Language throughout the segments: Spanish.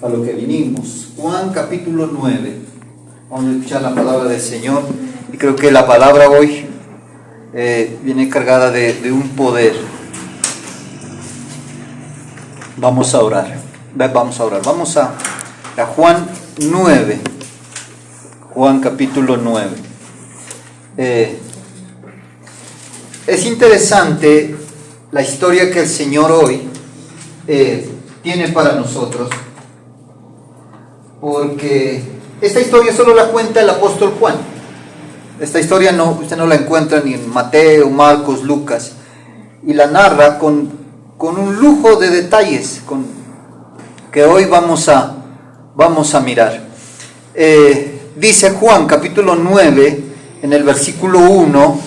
a lo que vinimos. Juan capítulo 9. Vamos a escuchar la palabra del Señor. Y creo que la palabra hoy viene cargada de un poder. Vamos a orar. Vamos a Juan 9. Juan capítulo 9. Es interesante la historia que el Señor hoy tiene para nosotros, porque esta historia solo la cuenta el apóstol Juan. Esta historia usted no la encuentra ni en Mateo, Marcos, Lucas, y la narra con un lujo de detalles que hoy vamos a mirar. Dice Juan capítulo 9 en el versículo 1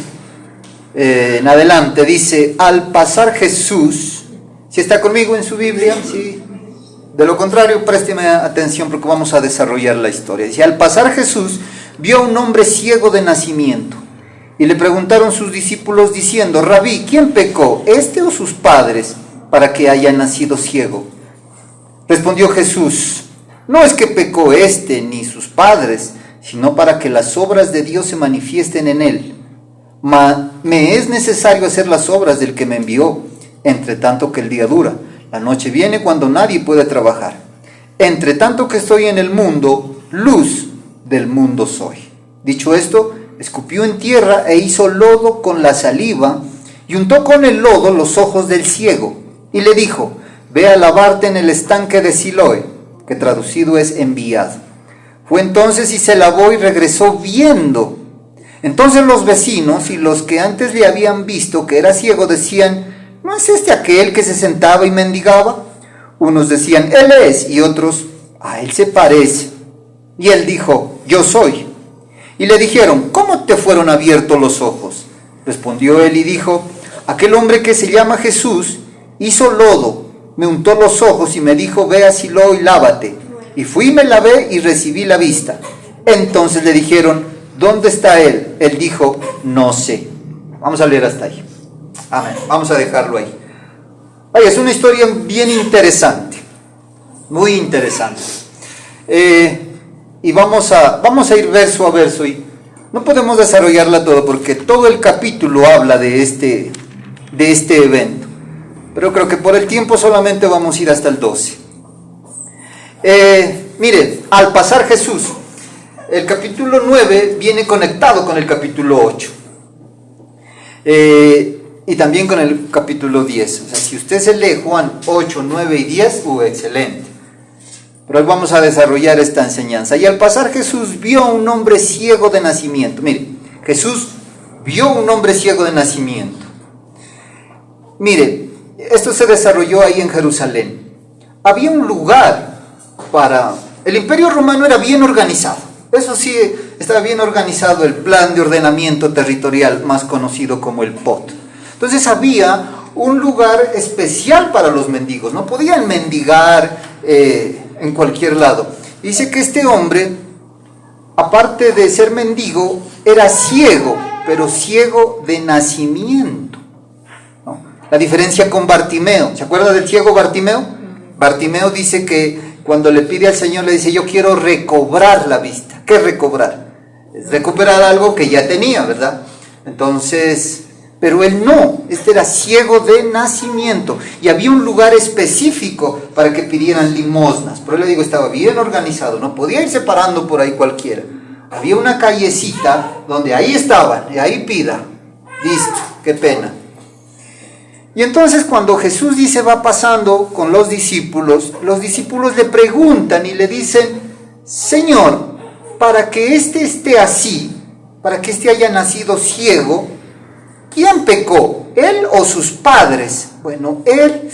en adelante, dice: al pasar Jesús, si está conmigo en su Biblia, sí. De lo contrario, présteme atención porque vamos a desarrollar la historia. Dice: al pasar Jesús vio a un hombre ciego de nacimiento, y le preguntaron sus discípulos diciendo: Rabí, ¿quién pecó, este o sus padres, para que haya nacido ciego? Respondió Jesús: no es que pecó este ni sus padres, sino para que las obras de Dios se manifiesten en él. Me es necesario hacer las obras del que me envió, entre tanto que el día dura. La noche viene cuando nadie puede trabajar. Entre tanto que estoy en el mundo, luz del mundo soy. Dicho esto, escupió en tierra e hizo lodo con la saliva, y untó con el lodo los ojos del ciego, y le dijo: ve a lavarte en el estanque de Siloé, que traducido es enviado. Fue entonces y se lavó y regresó viendo. Entonces los vecinos y los que antes le habían visto que era ciego decían: ¿no es este aquel que se sentaba y mendigaba? Unos decían: él es, y otros: a él se parece. Y él dijo: yo soy. Y le dijeron: ¿cómo te fueron abiertos los ojos? Respondió él y dijo: aquel hombre que se llama Jesús hizo lodo, me untó los ojos y me dijo: ve a Siloé y lávate. Y fui, me lavé y recibí la vista. Entonces le dijeron: ¿dónde está él? Él dijo: no sé. Vamos a leer hasta ahí. Amén. Vamos a dejarlo ahí. Ay, es una historia bien interesante, muy interesante. Y vamos a ir verso a verso, y no podemos desarrollarla todo porque todo el capítulo habla de este evento. Pero creo que por el tiempo solamente vamos a ir hasta el 12. Mire, al pasar Jesús, el capítulo 9 viene conectado con el capítulo 8. Y también con el capítulo 10. O sea, si usted se lee Juan 8, 9 y 10, excelente. Pero hoy vamos a desarrollar esta enseñanza. Y al pasar Jesús vio a un hombre ciego de nacimiento. Mire, Jesús vio a un hombre ciego de nacimiento. Mire, esto se desarrolló ahí en Jerusalén. Había un lugar para... El Imperio Romano era bien organizado. Eso sí, estaba bien organizado el plan de ordenamiento territorial, más conocido como el POT. Entonces había un lugar especial para los mendigos. No podían mendigar en cualquier lado. Dice que este hombre, aparte de ser mendigo, era ciego, pero ciego de nacimiento, ¿no? La diferencia con Bartimeo. ¿Se acuerda del ciego Bartimeo? Bartimeo dice que cuando le pide al Señor, le dice: yo quiero recobrar la vista. ¿Qué es recobrar? Es recuperar algo que ya tenía, ¿verdad? Entonces, pero él no, este era ciego de nacimiento, y había un lugar específico para que pidieran limosnas. Por eso le digo, estaba bien organizado, no podía irse parando por ahí cualquiera. Había una callecita donde ahí estaban, y ahí pida. Listo, qué pena. Y entonces cuando Jesús dice va pasando con los discípulos le preguntan y le dicen: Señor, para que éste esté así, para que éste haya nacido ciego, ¿quién pecó? ¿Él o sus padres? Bueno, él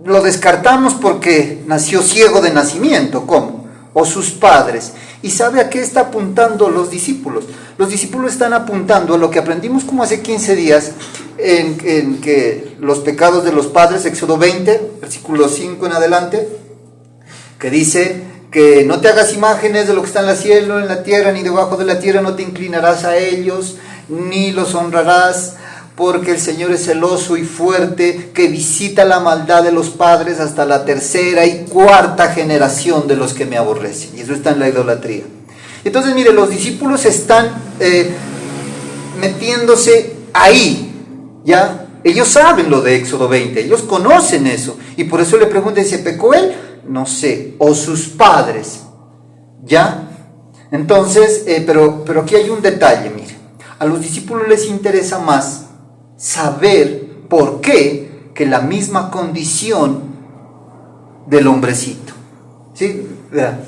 lo descartamos porque nació ciego de nacimiento. ¿Cómo? O sus padres. ¿Y sabe a qué está apuntando los discípulos? Los discípulos están apuntando a lo que aprendimos como hace 15 días en que los pecados de los padres, Éxodo 20, versículo 5 en adelante, que dice que no te hagas imágenes de lo que está en el cielo, en la tierra, ni debajo de la tierra, no te inclinarás a ellos, ni los honrarás, porque el Señor es celoso y fuerte, que visita la maldad de los padres hasta la tercera y cuarta generación de los que me aborrecen. Y eso está en la idolatría. Entonces, mire, los discípulos están metiéndose ahí, ¿ya? Ellos saben lo de Éxodo 20, ellos conocen eso. Y por eso le preguntan, ¿se pecó él? No sé, o sus padres, ¿ya? Entonces, pero aquí hay un detalle, mire. A los discípulos les interesa más saber por qué que la misma condición del hombrecito. ¿Sí? Vean.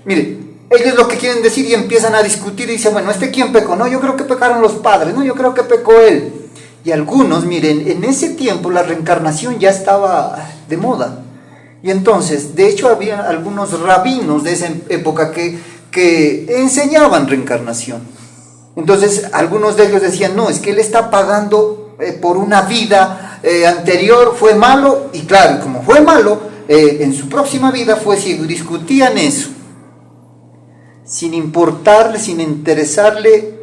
Mire, ellos lo que quieren decir y empiezan a discutir y dicen, bueno, ¿quién pecó? No, yo creo que pecaron los padres, no, yo creo que pecó él. Y algunos, miren, en ese tiempo la reencarnación ya estaba de moda. Y entonces, de hecho, había algunos rabinos de esa época que enseñaban reencarnación. Entonces, algunos de ellos decían, no, es que él está pagando por una vida anterior, fue malo, y claro, como fue malo, en su próxima vida fue ciego, y discutían eso, sin importarle, sin interesarle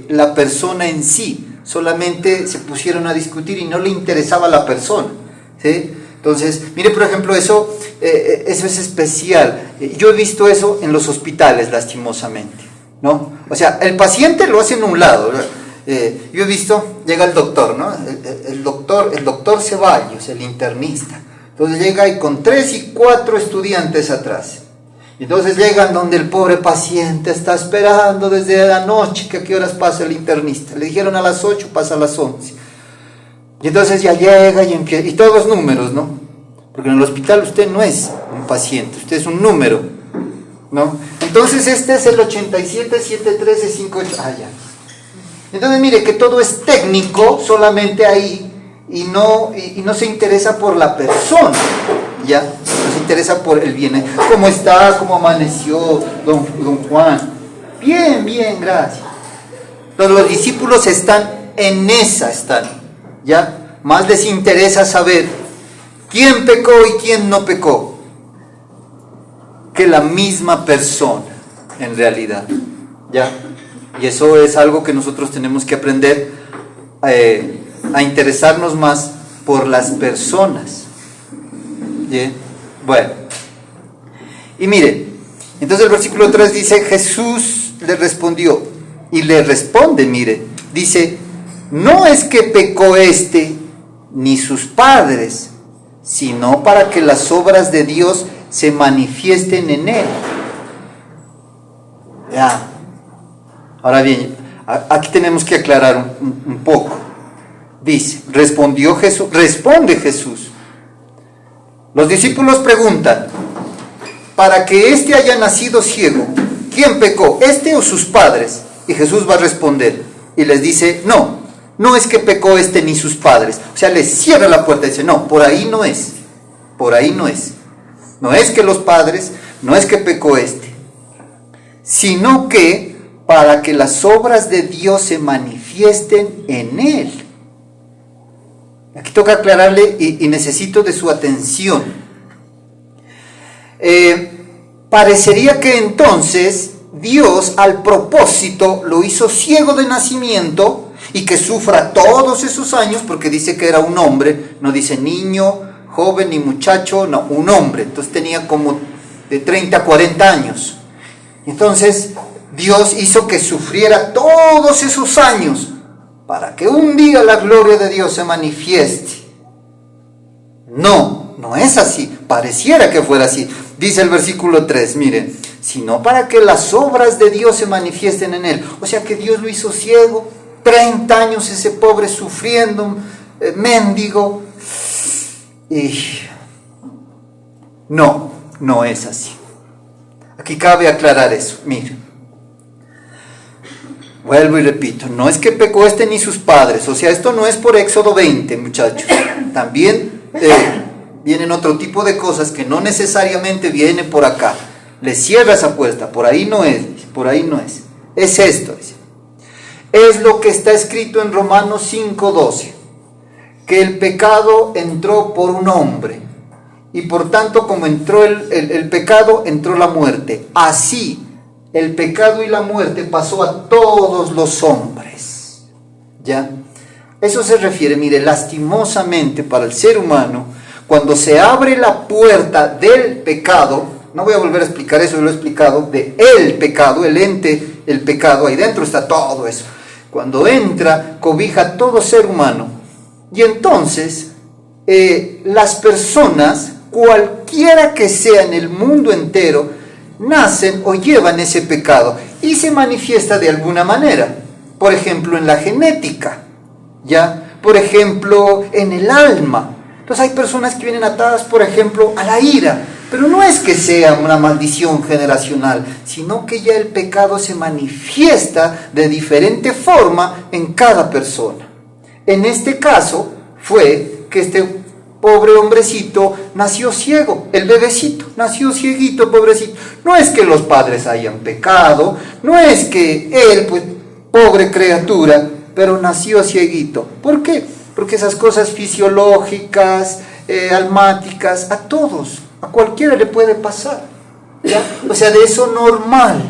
la persona en sí, solamente se pusieron a discutir y no le interesaba la persona, ¿sí? Entonces, mire, por ejemplo, eso es especial. Yo he visto eso en los hospitales, lastimosamente, ¿no? O sea, el paciente lo hace en un lado. Yo he visto, llega el doctor, ¿no? El doctor Ceballos, el internista. Entonces llega y con 3 y 4 estudiantes atrás. Y entonces llegan donde el pobre paciente está esperando desde la noche, que a qué horas pasa el internista. Le dijeron a las 8, pasa a las 11. Y entonces ya llega y empieza, y todos números, ¿no? Porque en el hospital usted no es un paciente, usted es un número, ¿no? Entonces este es el 87, 713, 58, ya. Entonces mire que todo es técnico solamente ahí y no se interesa por la persona, ¿ya? No se interesa por el bien, cómo está, cómo amaneció don Juan. Bien, gracias. Entonces los discípulos están, ¿ya? Más les interesa saber quién pecó y quién no pecó que la misma persona, en realidad, ¿ya? Y eso es algo que nosotros tenemos que aprender a interesarnos más por las personas, ¿ya? Bueno, y mire, entonces el versículo 3 dice, Jesús le respondió, y le responde, mire, dice, no es que pecó ni sus padres, sino para que las obras de Dios se manifiesten en él. Ya. Ahora bien, aquí tenemos que aclarar un poco. Dice, responde Jesús. Los discípulos preguntan, para que haya nacido ciego, ¿quién pecó, o sus padres? Y Jesús va a responder y les dice, no es que pecó ni sus padres. O sea, les cierra la puerta y dice, no, por ahí no es. No es que los padres, no es que pecó sino que para que las obras de Dios se manifiesten en él. Aquí toca aclararle y necesito de su atención. Parecería que entonces Dios al propósito lo hizo ciego de nacimiento y que sufra todos esos años, porque dice que era un hombre, no dice niño, joven ni muchacho, no, un hombre. Entonces tenía como de 30 a 40 años. Entonces Dios hizo que sufriera todos esos años para que un día la gloria de Dios se manifieste. No es así, pareciera que fuera así. Dice el versículo 3, miren, sino para que las obras de Dios se manifiesten en él. O sea que Dios lo hizo ciego, 30 años ese pobre sufriendo, mendigo. Y no es así. Aquí cabe aclarar eso, miren. Vuelvo y repito, no es que pecó ni sus padres, o sea, esto no es por Éxodo 20, muchachos. También vienen otro tipo de cosas que no necesariamente vienen por acá. Le cierra esa puerta, por ahí no es. Es esto, dice. Es lo que está escrito en Romanos 5:12, que el pecado entró por un hombre, y por tanto como entró el pecado, entró la muerte. Así el pecado y la muerte pasó a todos los hombres, ¿ya? Eso se refiere, mire, lastimosamente para el ser humano, cuando se abre la puerta del pecado, no voy a volver a explicar eso, lo he explicado, de el pecado, el ente, el pecado, ahí dentro está todo eso. Cuando entra, cobija a todo ser humano. Y entonces, las personas, cualquiera que sea en el mundo entero, nacen o llevan ese pecado y se manifiesta de alguna manera. Por ejemplo, en la genética, ¿ya? Por ejemplo, en el alma. Entonces hay personas que vienen atadas, por ejemplo, a la ira, pero no es que sea una maldición generacional, sino que ya el pecado se manifiesta de diferente forma en cada persona. En este caso fue que este pobre hombrecito nació ciego, el bebecito nació cieguito, pobrecito. No es que los padres hayan pecado, no es que él, pues, pobre criatura, pero nació cieguito. ¿Por qué? Porque esas cosas fisiológicas, almáticas, a todos, a cualquiera le puede pasar, ¿ya? O sea, de eso normal.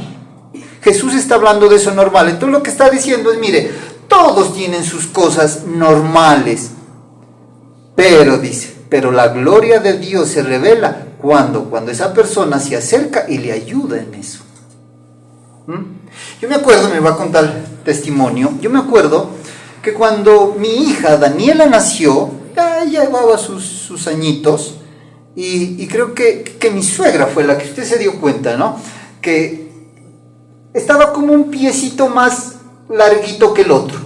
Jesús está hablando de eso normal. Entonces lo que está diciendo es, mire, todos tienen sus cosas normales, pero dice, pero la gloria de Dios se revela cuando esa persona se acerca y le ayuda en eso. Yo me acuerdo, me va a contar testimonio, yo me acuerdo que cuando mi hija Daniela nació, ya llevaba sus añitos, y creo que mi suegra fue la que usted se dio cuenta, ¿no? Que estaba como un piecito más larguito que el otro,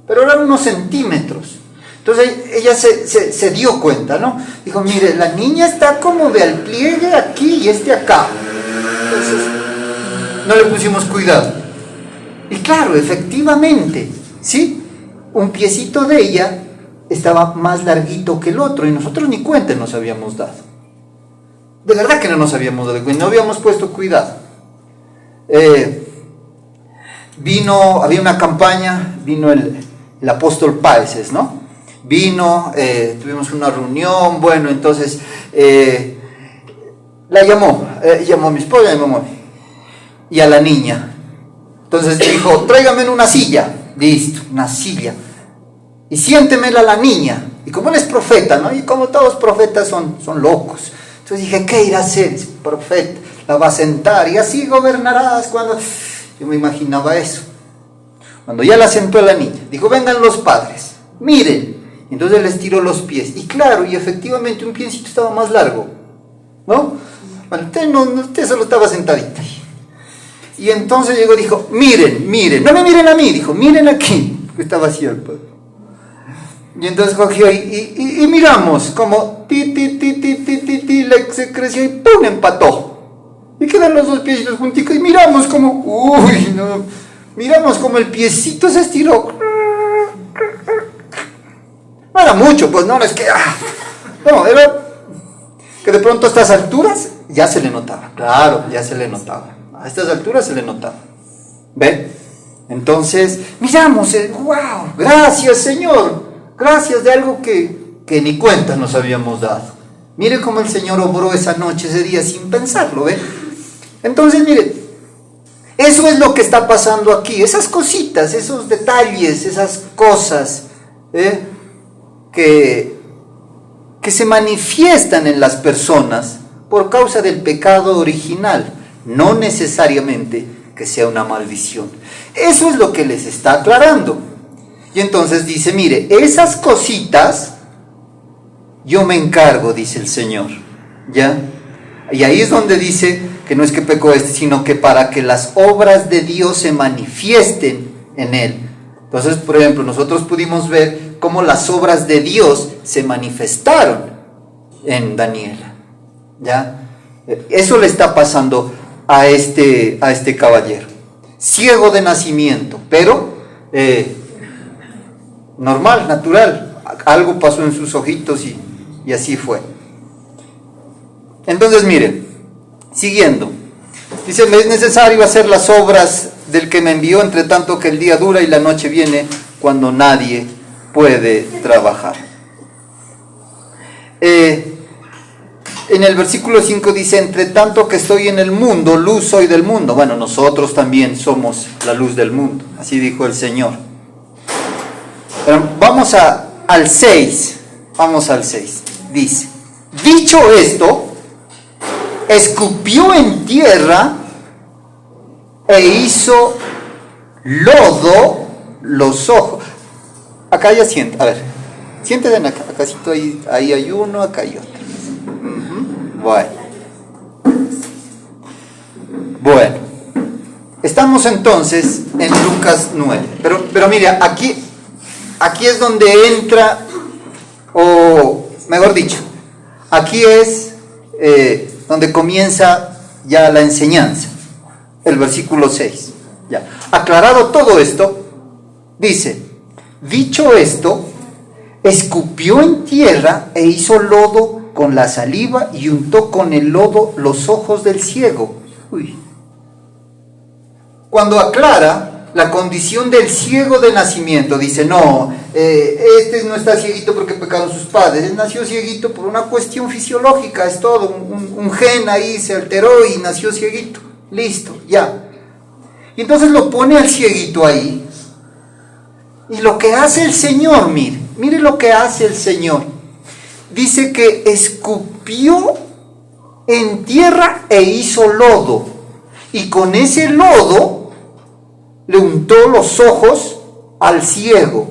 pero eran unos centímetros. Entonces ella se dio cuenta, ¿no? Dijo, mire, la niña está como de al pliegue aquí y este acá. Entonces no le pusimos cuidado. Y claro, efectivamente, ¿sí? Un piecito de ella estaba más larguito que el otro y nosotros ni cuenta nos habíamos dado. De verdad que no nos habíamos dado cuenta, no habíamos puesto cuidado. Había una campaña, vino el apóstol Páez, ¿no? Vino, tuvimos una reunión, bueno, entonces la llamó a mi esposa y a mi mamá y a la niña. Entonces dijo, tráigame una silla, listo, una silla, y siéntemela a la niña. Y como él es profeta, ¿no? Y como todos profetas son locos. Entonces dije, ¿qué irá a hacer? Es profeta, la va a sentar y así gobernarás cuando... Yo me imaginaba eso. Cuando ya la sentó a la niña, dijo, vengan los padres, miren. Entonces les tiró los pies. Y claro, y efectivamente un piecito estaba más largo, ¿no? Bueno, usted solo estaba sentadita ahí. Y entonces llegó y dijo, miren, no me miren a mí, dijo, miren aquí, que estaba así el padre. Y entonces cogió y miramos como se creció y ¡pum! Empató. Y quedan los dos piecitos juntitos y miramos como, miramos como el piecito se estiró. No era mucho, pues no es que, no, era que de pronto a estas alturas ya se le notaba, claro, ya se le notaba, a estas alturas se le notaba, ¿ve? Entonces, miramos, wow, gracias Señor, gracias de algo que ni cuenta nos habíamos dado. Mire cómo el Señor obró esa noche, ese día, sin pensarlo, ¿ve? Entonces, mire, eso es lo que está pasando aquí, esas cositas, esos detalles, esas cosas, que se manifiestan en las personas por causa del pecado original, no necesariamente que sea una maldición. Eso es lo que les está aclarando. Y entonces dice, mire, esas cositas yo me encargo, dice el Señor, ¿ya? Y ahí es donde dice que no es que pecó sino que para que las obras de Dios se manifiesten en él. Entonces, por ejemplo, nosotros pudimos ver cómo las obras de Dios se manifestaron en Daniela, ¿ya? Eso le está pasando a este caballero, ciego de nacimiento, pero normal, natural, algo pasó en sus ojitos y así fue. Entonces, miren, siguiendo, dice, me es necesario hacer las obras del que me envió, entre tanto que el día dura y la noche viene cuando nadie puede trabajar. En el versículo 5 dice, entre tanto que estoy en el mundo, luz soy del mundo. Bueno, nosotros también somos la luz del mundo, así dijo el Señor. Pero vamos al 6. Vamos al 6. Dice, dicho esto, escupió en tierra e hizo lodo los ojos. Acá ya siente, a ver, siéntese acá, acácito ahí hay uno, acá hay otro. Bueno, estamos entonces en Lucas 9, pero mira, aquí es donde entra, o mejor dicho, aquí es donde comienza ya la enseñanza, el versículo 6. Ya. Aclarado todo esto, dice, dicho esto, escupió en tierra e hizo lodo con la saliva y untó con el lodo los ojos del ciego. Uy. Cuando aclara la condición del ciego de nacimiento, dice, no, este no está cieguito porque pecaron sus padres, él nació cieguito por una cuestión fisiológica, es todo, un gen ahí se alteró y nació cieguito, listo, ya. Y entonces lo pone al cieguito ahí, y lo que hace el Señor, mire lo que hace el Señor, dice que escupió en tierra e hizo lodo, y con ese lodo le untó los ojos al ciego.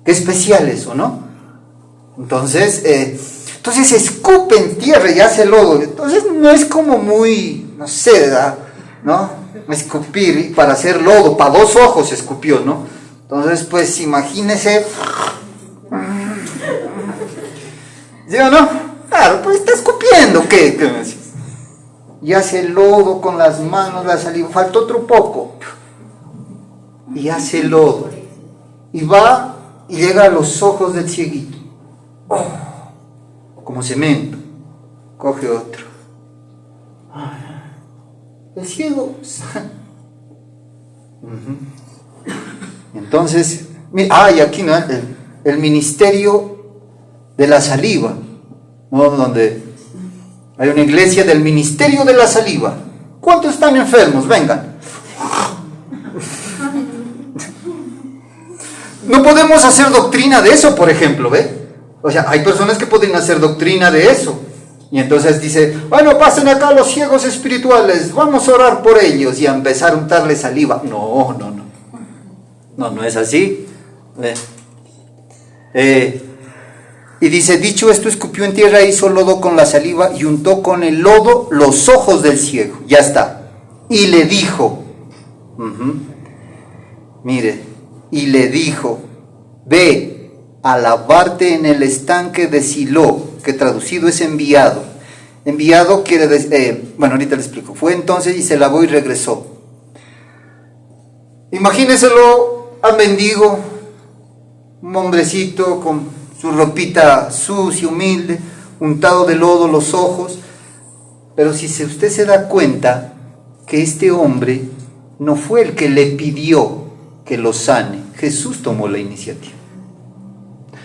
Qué especial eso, ¿no? Entonces escupe en tierra y hace lodo. Entonces no es como muy, no sé, ¿no? Escupir para hacer lodo, para 2 ojos escupió, ¿no? Entonces, pues imagínese. ¿Sí o no? Claro, pues está escupiendo, ¿qué me decís? Y hace lodo con las manos, la saliva, falta otro poco, y hace lodo, y va y llega a los ojos del cieguito, como cemento, coge otro, el ciego, entonces, y aquí no, el ministerio de la saliva, ¿no? Donde hay una iglesia del ministerio de la saliva. ¿Cuántos están enfermos? Vengan. No podemos hacer doctrina de eso, por ejemplo, ¿ve? O sea, hay personas que pueden hacer doctrina de eso. Y entonces dice, bueno, pasen acá los ciegos espirituales, vamos a orar por ellos y a empezar a untarle saliva. No es así. Y dice, dicho esto, escupió en tierra, hizo lodo con la saliva y untó con el lodo los ojos del ciego. Ya está. Y le dijo, mire, y le dijo, ve a lavarte en el estanque de Siló, que traducido es enviado. Enviado quiere decir, bueno, ahorita le explico. Fue entonces y se lavó y regresó. Imagínenselo al mendigo, un hombrecito con su ropita sucia, humilde, untado de lodo los ojos. Pero si usted se da cuenta que este hombre no fue el que le pidió que lo sane, Jesús tomó la iniciativa.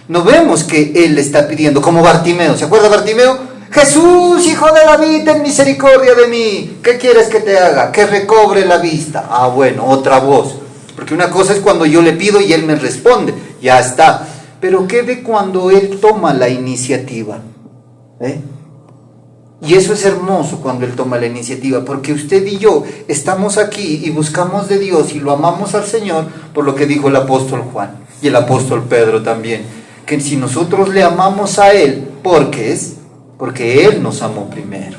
No vemos que él le está pidiendo, como Bartimeo. ¿Se acuerda Bartimeo? Jesús, hijo de David, ten misericordia de mí. ¿Qué quieres que te haga? Que recobre la vista. Bueno, otra voz. Porque una cosa es cuando yo le pido y él me responde. Ya está. Pero ¿qué de cuando él toma la iniciativa? Y eso es hermoso cuando él toma la iniciativa, porque usted y yo estamos aquí y buscamos de Dios y lo amamos al Señor por lo que dijo el apóstol Juan y el apóstol Pedro también, que si nosotros le amamos a Él, porque Él nos amó primero,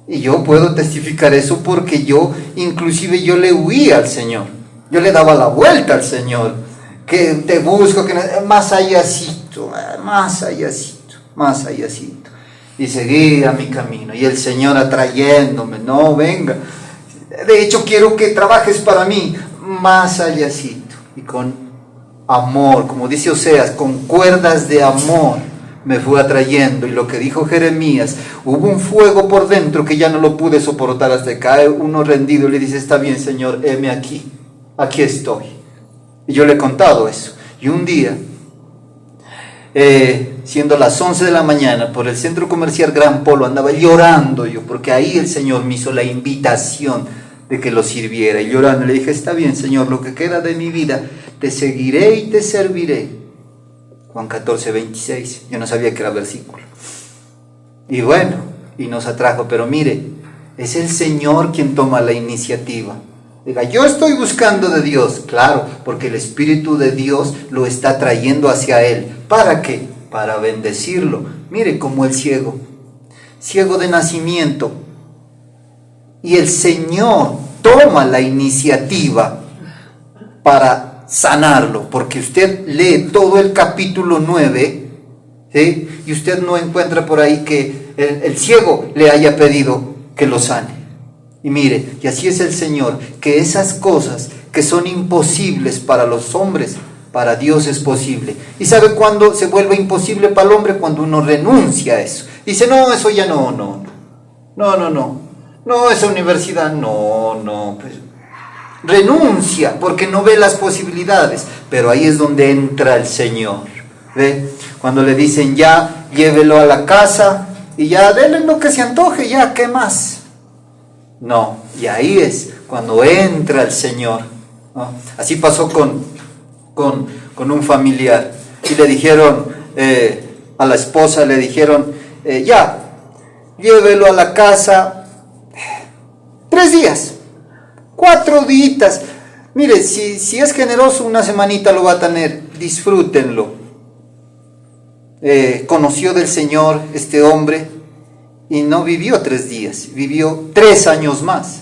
y yo puedo testificar eso porque yo le huí al Señor, yo le daba la vuelta al Señor, que te busco, que más allácito, y seguía mi camino, y el Señor atrayéndome, no, venga, de hecho quiero que trabajes para mí, más allácito, y con amor, como dice Oseas, con cuerdas de amor, me fue atrayendo. Y lo que dijo Jeremías, hubo un fuego por dentro que ya no lo pude soportar, hasta que cae uno rendido y le dice, está bien Señor, heme aquí estoy. Y yo le he contado eso, y un día, siendo las 11 de la mañana, por el centro comercial Gran Polo, andaba llorando yo, porque ahí el Señor me hizo la invitación de que lo sirviera. Y llorando le dije, está bien, Señor, lo que queda de mi vida, te seguiré y te serviré. Juan 14, 26. Yo no sabía que era versículo. Y bueno, y nos atrajo, pero mire, es el Señor quien toma la iniciativa. Diga, yo estoy buscando de Dios, claro, porque el Espíritu de Dios lo está trayendo hacia Él. ¿Para qué? Para bendecirlo. Mire como el ciego de nacimiento. Y el Señor toma la iniciativa para sanarlo, porque usted lee todo el capítulo 9, ¿sí? Y usted no encuentra por ahí que el ciego le haya pedido que lo sane. Y mire, y así es el Señor, que esas cosas que son imposibles para los hombres, para Dios es posible. ¿Y sabe cuándo se vuelve imposible para el hombre? Cuando uno renuncia a eso. Dice, no, eso ya no, esa universidad, pues renuncia, porque no ve las posibilidades. Pero ahí es donde entra el Señor, ¿ve? Cuando le dicen, ya, llévelo a la casa, y ya, denle lo que se antoje, ya, ¿qué más? No, y ahí es cuando entra el Señor, ¿no? Así pasó con un familiar, y le dijeron, a la esposa le dijeron, ya, llévelo a la casa 3 días, 4 días, mire, si es generoso, una semanita lo va a tener, disfrútenlo. Conoció del Señor este hombre, y no vivió 3 días, vivió 3 años más.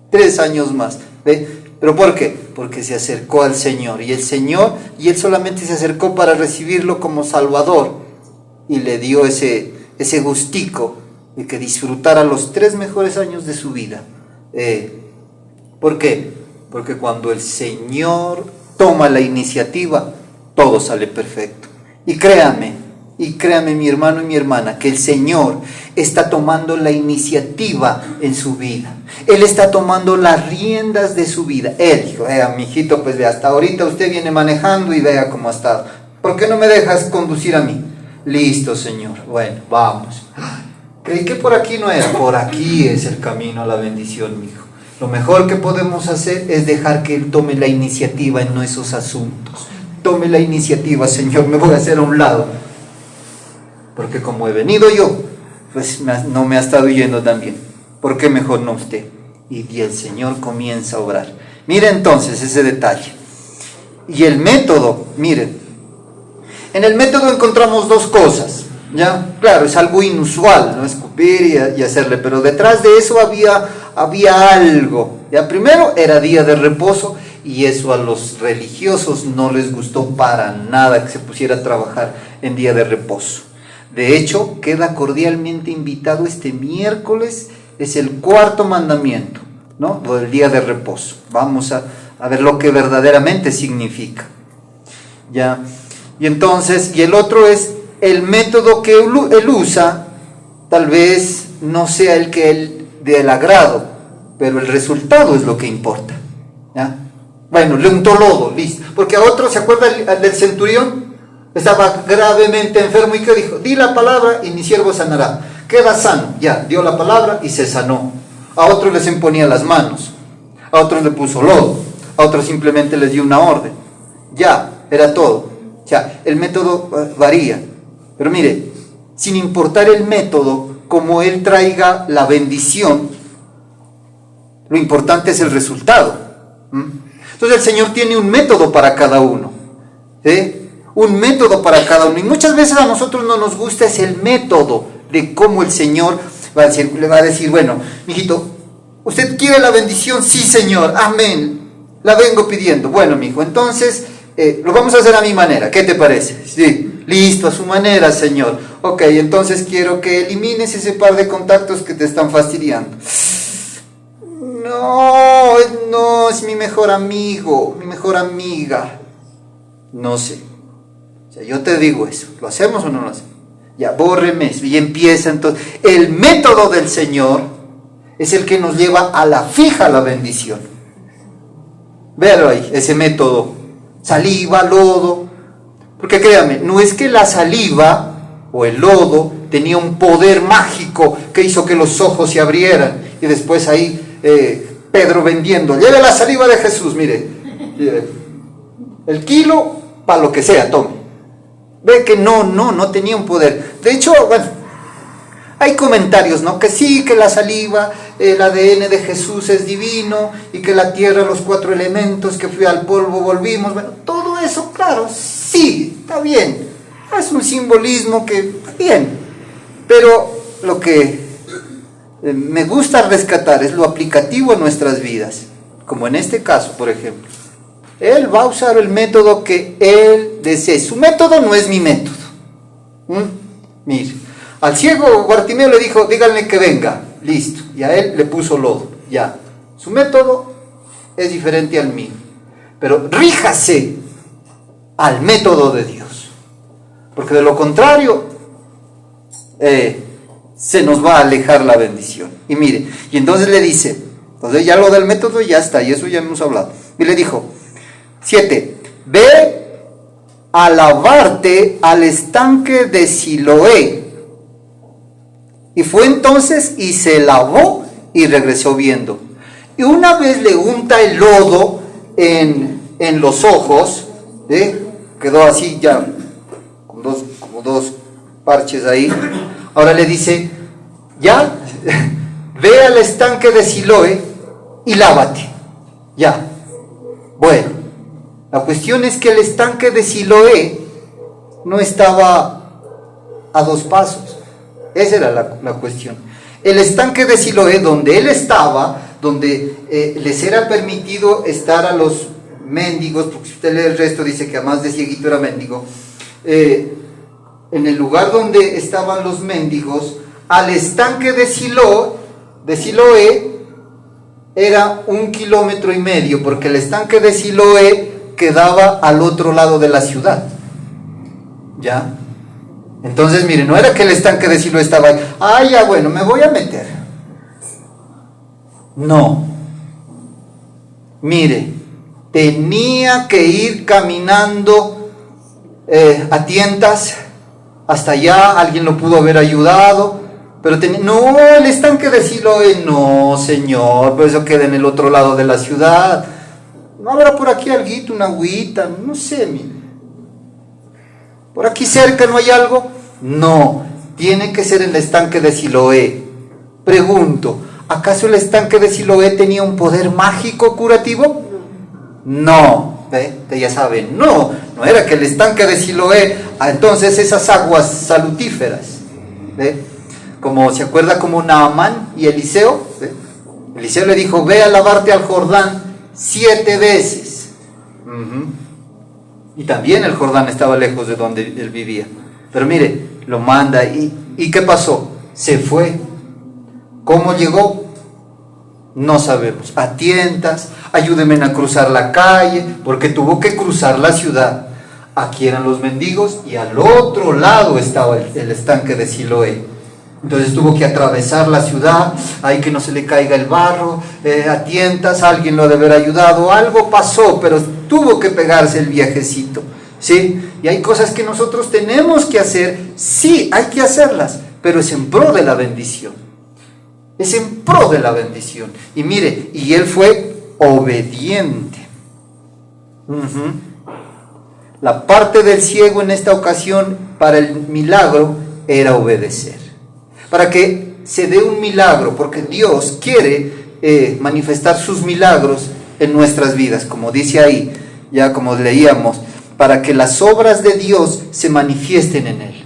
3 años más. ¿Ve? ¿Pero por qué? Porque se acercó al Señor. Y él solamente se acercó para recibirlo como Salvador. Y le dio ese gustico de que disfrutara los 3 mejores años de su vida. ¿Por qué? Porque cuando el Señor toma la iniciativa, todo sale perfecto. Y créame mi hermano y mi hermana, que el Señor está tomando la iniciativa en su vida. Él está tomando las riendas de su vida. Él dijo, mijito, pues hasta ahorita usted viene manejando y vea cómo ha estado. ¿Por qué no me dejas conducir a mí? Listo, Señor. Bueno, vamos. Creí que por aquí no era. Por aquí es el camino a la bendición, mi hijo. Lo mejor que podemos hacer es dejar que Él tome la iniciativa en nuestros asuntos. Tome la iniciativa, Señor, me voy a hacer a un lado. Porque como he venido yo, pues no me ha estado yendo tan bien. ¿Por qué mejor no usted? Y el Señor comienza a obrar. Mire entonces ese detalle. Y el método, miren. En el método encontramos 2 cosas. ¿Ya? Claro, es algo inusual, no escupir y hacerle. Pero detrás de eso había algo. Ya, primero era día de reposo. Y eso a los religiosos no les gustó para nada que se pusiera a trabajar en día de reposo. De hecho, queda cordialmente invitado este miércoles, es el 4º mandamiento, ¿no? Lo del día de reposo. Vamos a ver lo que verdaderamente significa. ¿Ya? Y entonces, y el otro es el método que él usa, tal vez no sea el que él del agrado, pero el resultado es lo que importa. ¿Ya? Bueno, le untó lodo, listo. Porque a otro, ¿se acuerda del centurión? Estaba gravemente enfermo y que dijo, di la palabra y mi siervo sanará. Queda sano, ya, dio la palabra y se sanó. A otros les imponía las manos, a otros le puso lodo, a otros simplemente les dio una orden. Ya, era todo. O sea, el método varía. Pero mire, sin importar el método, como Él traiga la bendición, lo importante es el resultado. Entonces el Señor tiene un método para cada uno, ¿sí? Un método para cada uno. Y muchas veces a nosotros no nos gusta es el método de cómo el Señor le va a decir, bueno, mijito, ¿usted quiere la bendición? Sí, Señor, amén, la vengo pidiendo. Bueno, mijo, entonces lo vamos a hacer a mi manera, ¿qué te parece? Sí, listo, a su manera, Señor. Ok, entonces quiero que elimines ese par de contactos que te están fastidiando. No, es mi mejor amigo, mi mejor amiga. No sé. O sea, yo te digo eso. ¿Lo hacemos o no lo hacemos? Ya, bórreme eso. Y empieza entonces. El método del Señor es el que nos lleva a la fija la bendición. Véalo ahí, ese método. Saliva, lodo. Porque créame, no es que la saliva o el lodo tenía un poder mágico que hizo que los ojos se abrieran y después ahí Pedro vendiendo, lleve la saliva de Jesús, mire, el kilo para lo que sea, tome. Ve que no tenía un poder. De hecho, bueno, hay comentarios, ¿no? Que sí, que la saliva, el ADN de Jesús es divino, y que la tierra, los 4 elementos, que fui al polvo, volvimos. Bueno, todo eso, claro, sí, está bien. Es un simbolismo que está bien. Pero lo que me gusta rescatar es lo aplicativo en nuestras vidas. Como en este caso, por ejemplo. Él va a usar el método que él desee. Su método no es mi método. Mire, al ciego Bartimeo le dijo, díganle que venga. Listo. Y a él le puso lodo. Ya. Su método es diferente al mío. Pero ríjase al método de Dios. Porque de lo contrario, se nos va a alejar la bendición. Y mire, y entonces le dice, entonces ya lo del método ya está, y eso ya hemos hablado. Y le dijo, 7, ve a lavarte al estanque de Siloé. Y fue entonces y se lavó y regresó viendo. Y una vez le unta el lodo en los ojos, quedó así ya, como dos parches ahí. Ahora le dice, ya, ve al estanque de Siloé y lávate. Ya, bueno. La cuestión es que el estanque de Siloé no estaba a 2 pasos. Esa era la cuestión. El estanque de Siloé, donde él estaba, donde les era permitido estar a los mendigos, porque si usted lee el resto dice que además de cieguito era mendigo, en el lugar donde estaban los mendigos, al estanque de Siloé era 1,5 kilómetros, porque el estanque de Siloé quedaba al otro lado de la ciudad. ¿Ya? Entonces, mire, no era que el estanque de Siloé estaba ahí. Ah, ya, bueno, me voy a meter. No. Mire, tenía que ir caminando a tientas hasta allá. Alguien lo pudo haber ayudado, pero no, el estanque de Siloé, no, señor, pues eso queda en el otro lado de la ciudad. ¿No habrá por aquí alguito, una agüita? No sé, mire. ¿Por aquí cerca no hay algo? No, tiene que ser el estanque de Siloé. Pregunto, ¿acaso el estanque de Siloé tenía un poder mágico curativo? No, ¿ve? Ya saben, no era que el estanque de Siloé, entonces esas aguas salutíferas, ¿ve? Como se acuerda como Naamán y Eliseo, ¿ve? Eliseo le dijo, ve a lavarte al Jordán 7 veces. Y también el Jordán estaba lejos de donde él vivía. Pero mire, lo manda ¿y qué pasó? Se fue. ¿Cómo llegó? No sabemos. A tientas, ayúdenme a cruzar la calle, porque tuvo que cruzar la ciudad. Aquí eran los mendigos y al otro lado estaba el estanque de Siloé. Entonces tuvo que atravesar la ciudad, ahí que no se le caiga el barro, a tientas, alguien lo debe haber ayudado, algo pasó, pero tuvo que pegarse el viajecito, ¿sí? Y hay cosas que nosotros tenemos que hacer, sí, hay que hacerlas, pero es en pro de la bendición, es en pro de la bendición. Y mire, y él fue obediente. La parte del ciego en esta ocasión para el milagro era obedecer. Para que se dé un milagro, porque Dios quiere manifestar sus milagros en nuestras vidas, como dice ahí, ya como leíamos, para que las obras de Dios se manifiesten en él.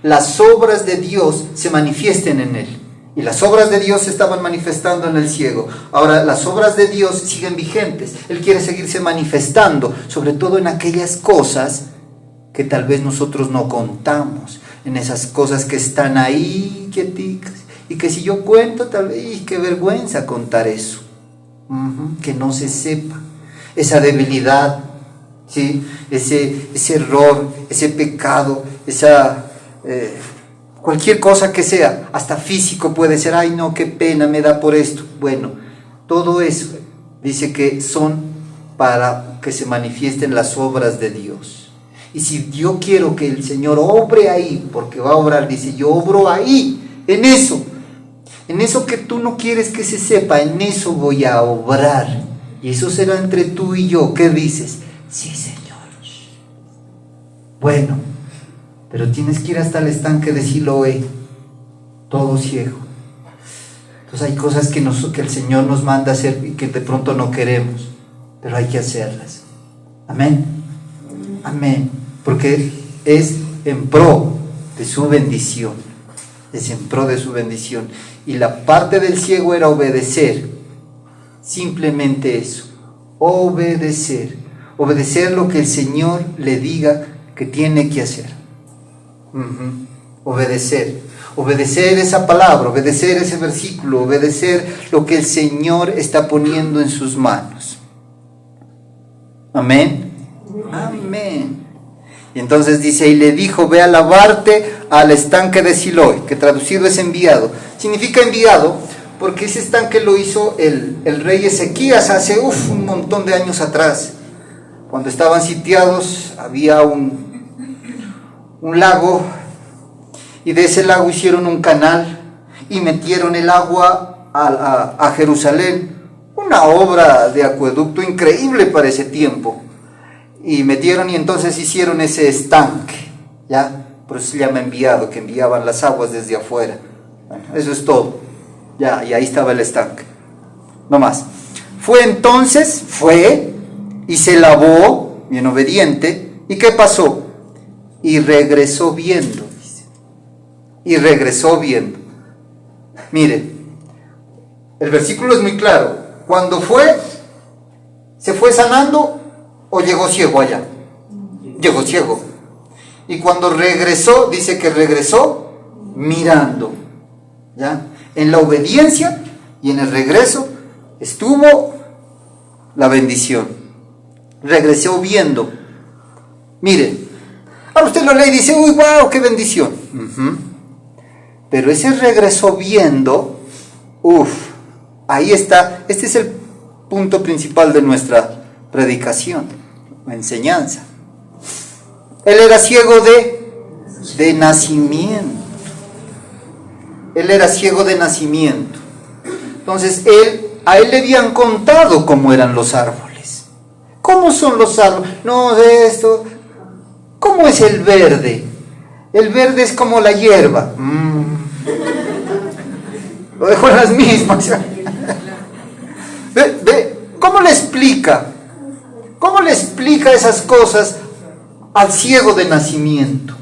Las obras de Dios se manifiesten en él. Y las obras de Dios se estaban manifestando en el ciego. Ahora, las obras de Dios siguen vigentes. Él quiere seguirse manifestando, sobre todo en aquellas cosas que tal vez nosotros no contamos, en esas cosas que están ahí quieticas, y que si yo cuento, tal vez, qué vergüenza contar eso, que no se sepa, esa debilidad, ¿sí? ese error, ese pecado, cualquier cosa que sea, hasta físico puede ser, ay no, qué pena me da por esto. Bueno, todo eso dice que son para que se manifiesten las obras de Dios. Y si yo quiero que el Señor obre ahí, porque va a obrar, dice, yo obro ahí, en eso. En eso que tú no quieres que se sepa, en eso voy a obrar. Y eso será entre tú y yo. ¿Qué dices? Sí, Señor. Bueno, pero tienes que ir hasta el estanque de Siloé, todo ciego. Entonces hay cosas que el Señor nos manda a hacer y que de pronto no queremos, pero hay que hacerlas. Amén. Amén. Porque es en pro de su bendición. Es en pro de su bendición. Y la parte del ciego era obedecer. Simplemente eso. Obedecer. Obedecer lo que el Señor le diga que tiene que hacer. Obedecer. Obedecer esa palabra, obedecer ese versículo, obedecer lo que el Señor está poniendo en sus manos. Amén. Amén. Y entonces dice, y le dijo, ve a lavarte al estanque de Siloé, que traducido es enviado. Significa enviado porque ese estanque lo hizo el rey Ezequías hace un montón de años atrás. Cuando estaban sitiados había un lago, y de ese lago hicieron un canal y metieron el agua a Jerusalén. Una obra de acueducto increíble para ese tiempo. Y metieron y entonces hicieron ese estanque, ¿ya? Por eso se llama enviado, que enviaban las aguas desde afuera. Bueno, eso es todo. Ya, y ahí estaba el estanque. No más. Fue y se lavó, bien obediente. ¿Y qué pasó? Y regresó viendo, dice. Y regresó viendo. Mire, el versículo es muy claro. Cuando se fue sanando o llegó ciego allá. Llegó ciego. Y cuando regresó, dice que regresó mirando. ¿Ya? En la obediencia y en el regreso estuvo la bendición. Regresó viendo. Mire, ahora usted lo lee y dice, uy, wow, qué bendición. Pero ese regresó viendo, ahí está. Este es el punto principal de nuestra predicación o enseñanza. Él era ciego de nacimiento. Él era ciego de nacimiento. Entonces a él le habían contado cómo eran los árboles. ¿Cómo son los árboles? No, de esto. ¿Cómo es el verde? El verde es como la hierba. Lo dejo en las mismas. ¿Cómo le explica? ¿Cómo le explica esas cosas al ciego de nacimiento?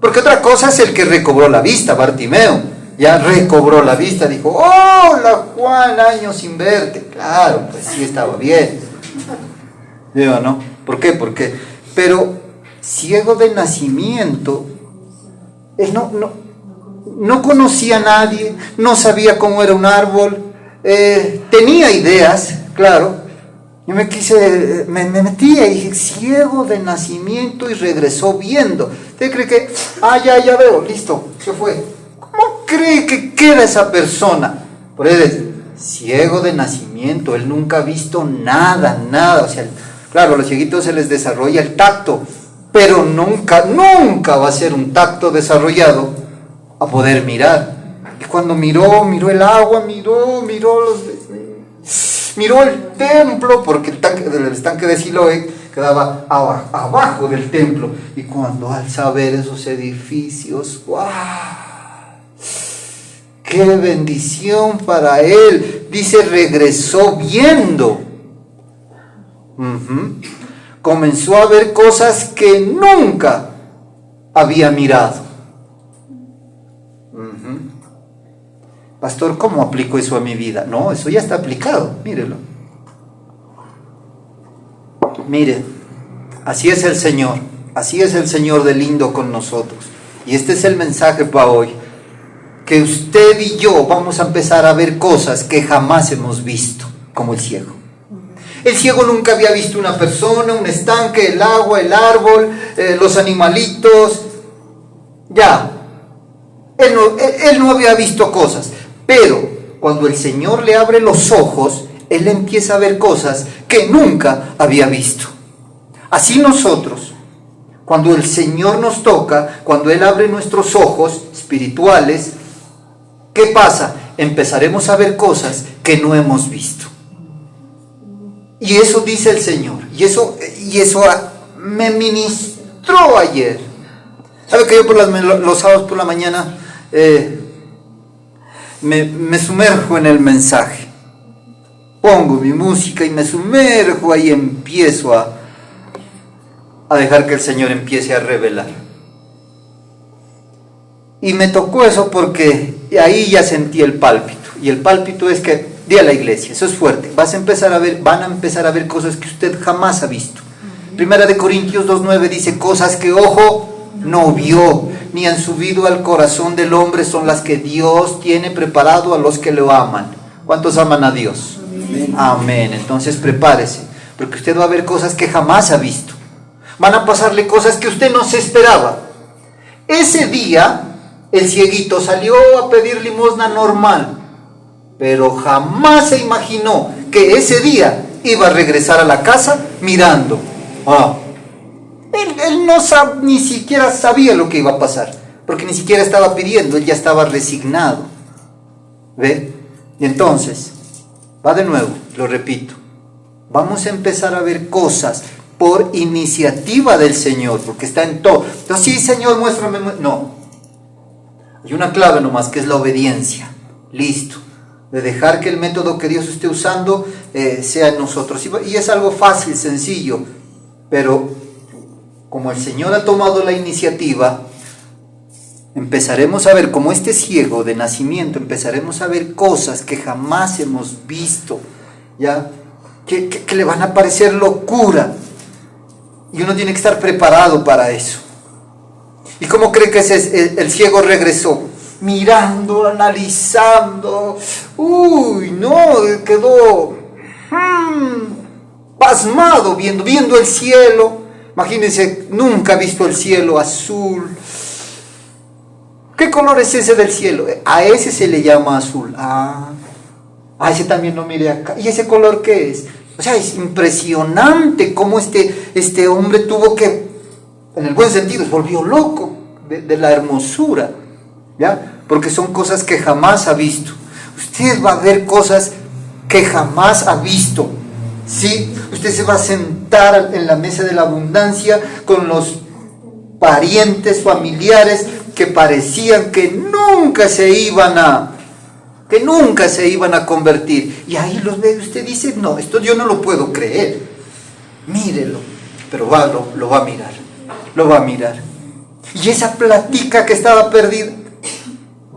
Porque otra cosa es el que recobró la vista, Bartimeo. Ya recobró la vista, dijo, hola Juan, años sin verte. Claro, pues sí estaba bien. Digo, ¿no? ¿Por qué? Pero ciego de nacimiento, él no conocía a nadie, no sabía cómo era un árbol, tenía ideas, claro. Yo me metía y dije, ciego de nacimiento, y regresó viendo. ¿Usted cree que, ya veo, listo, se fue? ¿Cómo cree que queda esa persona? Por él es ciego de nacimiento, él nunca ha visto nada. O sea, claro, a los cieguitos se les desarrolla el tacto, pero nunca va a ser un tacto desarrollado a poder mirar. Y cuando miró el agua, miró el templo, porque el estanque de Siloé quedaba abajo del templo. Y cuando alza a ver esos edificios, ¡guau! ¡Qué bendición para él! Dice, regresó viendo. Comenzó a ver cosas que nunca había mirado. Pastor, ¿cómo aplico eso a mi vida? No, eso ya está aplicado, mírelo. Mire, así es el Señor de lindo con nosotros. Y este es el mensaje para hoy, que usted y yo vamos a empezar a ver cosas que jamás hemos visto, como el ciego. El ciego nunca había visto una persona, un estanque, el agua, el árbol, los animalitos. Ya, él no había visto cosas. Pero cuando el Señor le abre los ojos, él empieza a ver cosas que nunca había visto. Así nosotros, cuando el Señor nos toca, cuando Él abre nuestros ojos espirituales, ¿qué pasa? empezaremos a ver cosas que no hemos visto. Y eso dice el Señor. Y eso me ministró ayer. ¿Sabe que yo los sábados por la mañana me sumerjo en el mensaje? Pongo mi música y me sumerjo ahí, empiezo a dejar que el Señor empiece a revelar. Y me tocó eso porque ahí ya sentí el pálpito. Y el pálpito es que, di a la iglesia, eso es fuerte. Van a empezar a ver cosas que usted jamás ha visto. Primera de Corintios 2:9 dice, cosas que ojo no vio, ni han subido al corazón del hombre, son las que Dios tiene preparado a los que lo aman. ¿Cuántos aman a Dios? Amén. Amén. Entonces prepárese, porque usted va a ver cosas que jamás ha visto. Van a pasarle cosas que usted no se esperaba. Ese día el cieguito salió a pedir limosna normal, pero jamás se imaginó que ese día iba a regresar a la casa mirando. Él ni siquiera sabía lo que iba a pasar, porque ni siquiera estaba pidiendo, él ya estaba resignado. ¿Ve? Y entonces, va de nuevo, lo repito, vamos a empezar a ver cosas por iniciativa del Señor, porque está en todo. Entonces, sí, Señor, muéstrame. No. Hay una clave nomás, que es la obediencia. Listo. De dejar que el método que Dios esté usando sea en nosotros. Y es algo fácil, sencillo. Pero como el Señor ha tomado la iniciativa, empezaremos a ver, como este ciego de nacimiento, empezaremos a ver cosas que jamás hemos visto, ¿ya? Que le van a parecer locura. Y uno tiene que estar preparado para eso. ¿Y cómo cree que el ciego regresó? Mirando, analizando. Quedó pasmado viendo el cielo. Imagínense, nunca ha visto el cielo azul. ¿Qué color es ese del cielo? A ese se le llama azul. Ese también lo mire acá. ¿Y ese color qué es? O sea, es impresionante cómo este hombre tuvo que, en el buen sentido, se volvió loco de la hermosura, ¿ya? Porque son cosas que jamás ha visto. Usted va a ver cosas que jamás ha visto, ¿sí? Usted se va a sentar en la mesa de la abundancia con los parientes, familiares que parecían que nunca se iban a convertir. Y ahí los ve, usted dice, no, esto yo no lo puedo creer. Mírelo. Pero lo va a mirar. Y esa platica que estaba perdida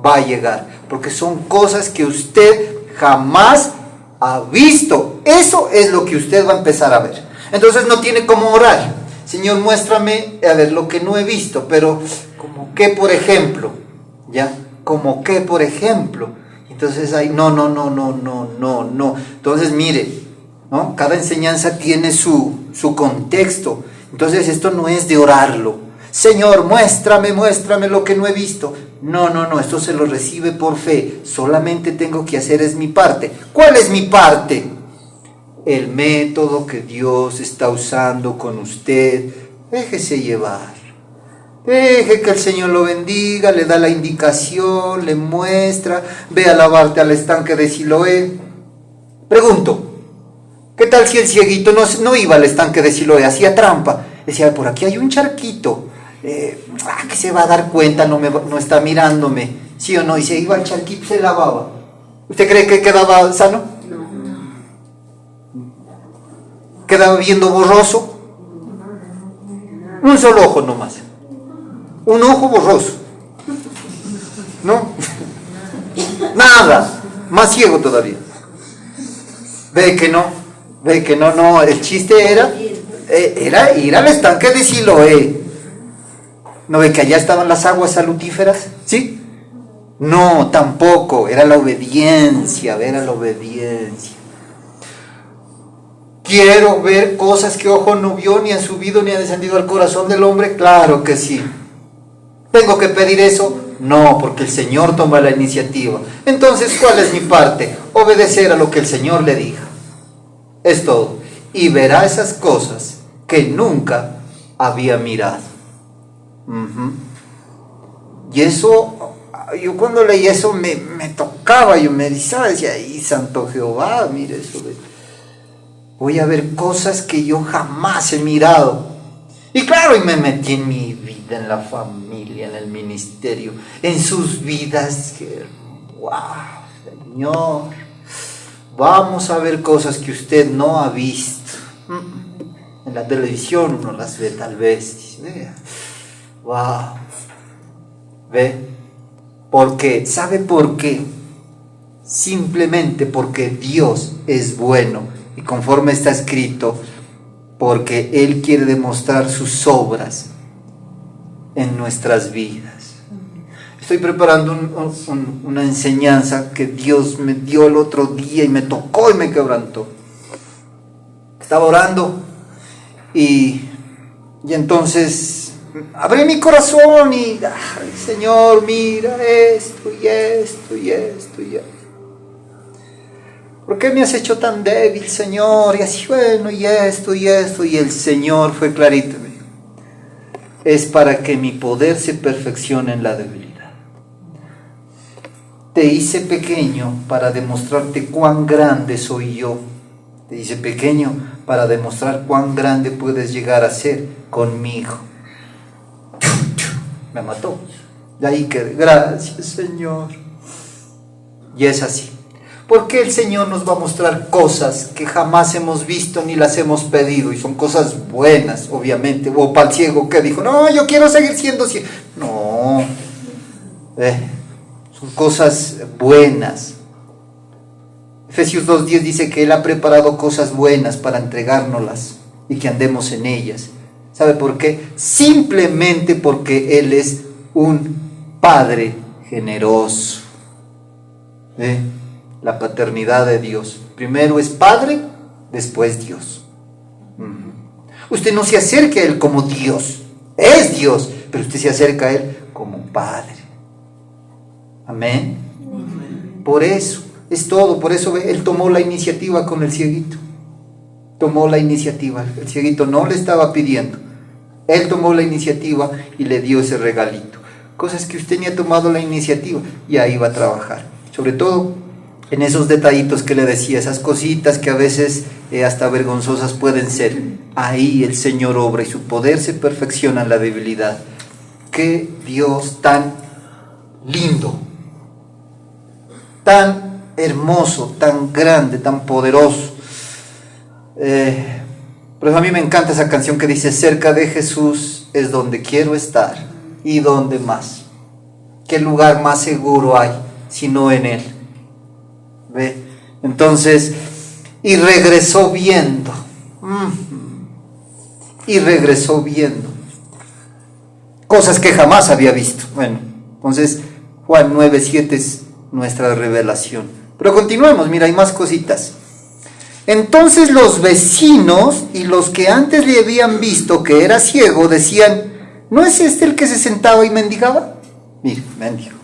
va a llegar, porque son cosas que usted jamás ha visto. Eso es lo que usted va a empezar a ver. Entonces no tiene cómo orar. Señor, muéstrame, a ver, lo que no he visto, pero como que, por ejemplo, ¿ya? Como que, por ejemplo. Entonces ahí, no. Entonces mire, ¿no? Cada enseñanza tiene su contexto. Entonces esto no es de orarlo. Señor, muéstrame lo que no he visto. No, esto se lo recibe por fe. Solamente tengo que hacer es mi parte. ¿Cuál es mi parte? El método que Dios está usando con usted. Déjese llevar. Deje que el Señor lo bendiga, le da la indicación, le muestra. Ve a lavarte al estanque de Siloé. Pregunto, ¿qué tal si el cieguito no iba al estanque de Siloé, hacía trampa? Decía, por aquí hay un charquito, que se va a dar cuenta, no está mirándome, ¿sí o no? Y se iba al charquito y se lavaba. ¿Usted cree que quedaba sano? No. ¿Quedaba viendo borroso? Un solo ojo nomás. Un ojo borroso. ¿No? Nada. Más ciego todavía. Ve que no. El chiste era ir al estanque de Siloé. ¿No ve que allá estaban las aguas salutíferas? ¿Sí? No, tampoco. Era la obediencia. ¿Quiero ver cosas que ojo no vio, ni han subido, ni han descendido al corazón del hombre? Claro que sí. ¿Tengo que pedir eso? No, porque el Señor toma la iniciativa. Entonces, ¿cuál es mi parte? Obedecer a lo que el Señor le diga. Es todo. Y verá esas cosas que nunca había mirado. Y eso, yo cuando leí eso me tocó tocaba, yo me decía, ay, Santo Jehová, mire eso, voy a ver cosas que yo jamás he mirado. Y claro, y me metí en mi vida, en la familia, en el ministerio, en sus vidas. ¡Wow, Señor! Vamos a ver cosas que usted no ha visto. En la televisión uno las ve tal vez. Dice, ¡wow! ¿Ve? Porque, ¿sabe por qué? Simplemente porque Dios es bueno. Y conforme está escrito, porque Él quiere demostrar sus obras en nuestras vidas. Estoy preparando una enseñanza que Dios me dio el otro día y me tocó y me quebrantó. Estaba orando y entonces abrí mi corazón y, ay, Señor, mira esto y esto y esto y esto. ¿Por qué me has hecho tan débil, Señor? Y así, bueno, y esto y esto. Y el Señor fue clarito. Me dijo, es para que mi poder se perfeccione en la debilidad. Te hice pequeño para demostrarte cuán grande soy yo. Te hice pequeño para demostrar cuán grande puedes llegar a ser conmigo. Me mató. De ahí que, gracias, Señor. Y es así. Porque el Señor nos va a mostrar cosas que jamás hemos visto ni las hemos pedido. Y son cosas buenas, obviamente. O para el ciego que dijo, no, yo quiero seguir siendo ciego. No. Son cosas buenas. Efesios 2:10 dice que Él ha preparado cosas buenas para entregárnoslas y que andemos en ellas. ¿Sabe por qué? Simplemente porque Él es un Padre generoso. La paternidad de Dios. Primero es Padre, después Dios. Usted no se acerca a Él como Dios, es Dios, pero usted se acerca a Él como Padre. Amén. Por eso, es todo. Por eso Él tomó la iniciativa con el cieguito. Tomó la iniciativa. El cieguito no le estaba pidiendo. Él tomó la iniciativa y le dio ese regalito. Cosas que usted ni ha tomado la iniciativa y ahí va a trabajar. Sobre todo en esos detallitos que le decía, esas cositas que a veces hasta vergonzosas pueden ser. Ahí el Señor obra y su poder se perfecciona en la debilidad. Qué Dios tan lindo, tan hermoso, tan grande, tan poderoso. Por eso a mí me encanta esa canción que dice, cerca de Jesús es donde quiero estar. ¿Y dónde más? ¿Qué lugar más seguro hay sino en Él? ¿Ve? Entonces, y regresó viendo. Y regresó viendo cosas que jamás había visto. Bueno, entonces Juan 9:7 es nuestra revelación. Pero continuemos, mira, hay más cositas. Entonces los vecinos y los que antes le habían visto que era ciego decían, ¿no es este el que se sentaba y mendigaba? Mira, mendigo.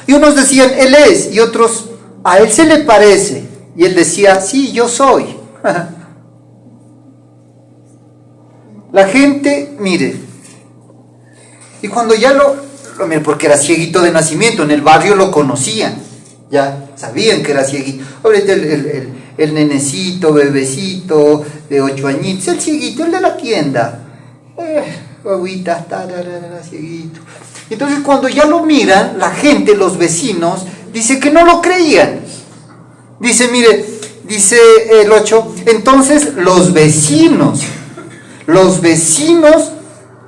Y unos decían, él es, y otros, a él se le parece. Y él decía, sí, yo soy. La gente, mire, y cuando ya mire, porque era cieguito de nacimiento, en el barrio lo conocían, ya sabían que era cieguito. Ahorita el nenecito, bebecito de 8 añitos, el cieguito, el de la tienda, agüita, cieguito. Entonces cuando ya lo miran, la gente, los vecinos, dice que no lo creían. Dice, mire, dice el 8, entonces los vecinos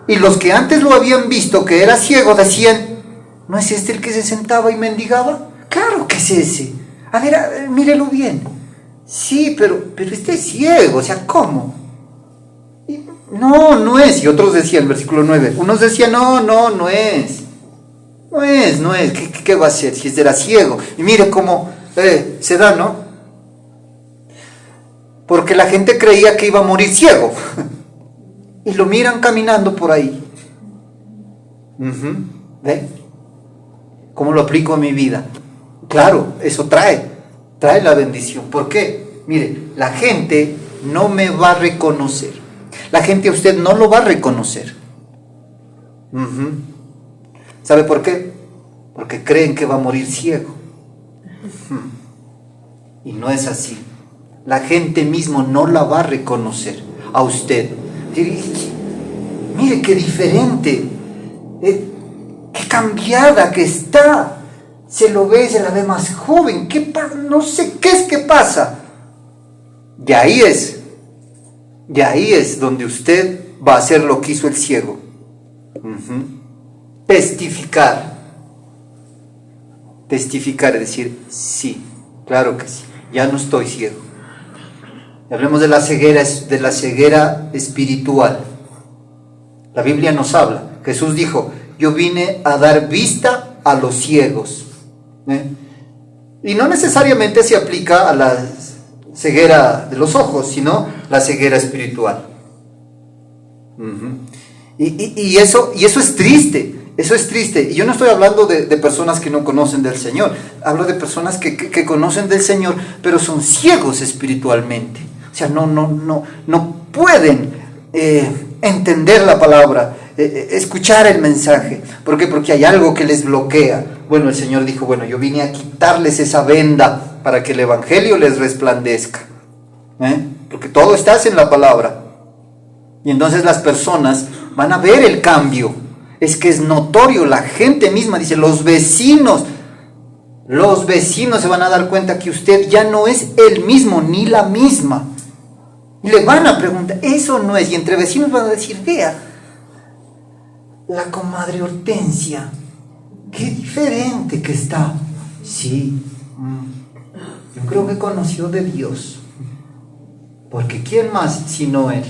y los que antes lo habían visto que era ciego decían, ¿no es este el que se sentaba y mendigaba? Claro que es ese. A ver, mírelo bien. Sí, pero este es ciego, o sea, ¿cómo? No es. Y otros decían, versículo 9, unos decían, no es. No es. ¿Qué va a hacer si era ciego? Y mire cómo se da, ¿no? Porque la gente creía que iba a morir ciego. Y lo miran caminando por ahí. ¿Ve? ¿Cómo lo aplico a mi vida? Claro, eso trae la bendición. ¿Por qué? Mire, la gente no me va a reconocer. La gente a usted no lo va a reconocer. ¿Sabe por qué? Porque creen que va a morir ciego. Y no es así. La gente mismo no la va a reconocer a usted. Mire qué diferente, qué cambiada que está. Se lo ve, se la ve más joven. ¿Qué pasa? No sé qué es que pasa. De ahí es donde usted va a hacer lo que hizo el ciego. Testificar. Testificar es decir, sí, claro que sí, ya no estoy ciego. Hablemos de la ceguera espiritual. La Biblia nos habla. Jesús dijo, yo vine a dar vista a los ciegos. Y no necesariamente se aplica a la ceguera de los ojos, sino la ceguera espiritual. Y eso es triste. Eso es triste. Y yo no estoy hablando de personas que no conocen del Señor. Hablo de personas que conocen del Señor, pero son ciegos espiritualmente. O sea, no pueden entender la palabra, escuchar el mensaje. ¿Por qué? Porque hay algo que les bloquea. Bueno, el Señor dijo, bueno, yo vine a quitarles esa venda para que el Evangelio les resplandezca. Porque todo está en la palabra. Y entonces las personas van a ver el cambio. Es que es notorio, la gente misma dice, los vecinos se van a dar cuenta que usted ya no es el mismo ni la misma. Y le van a preguntar, eso no es. Y entre vecinos van a decir, vea, la comadre Hortensia, qué diferente que está. Sí, yo creo que conoció de Dios. Porque ¿quién más sino Él?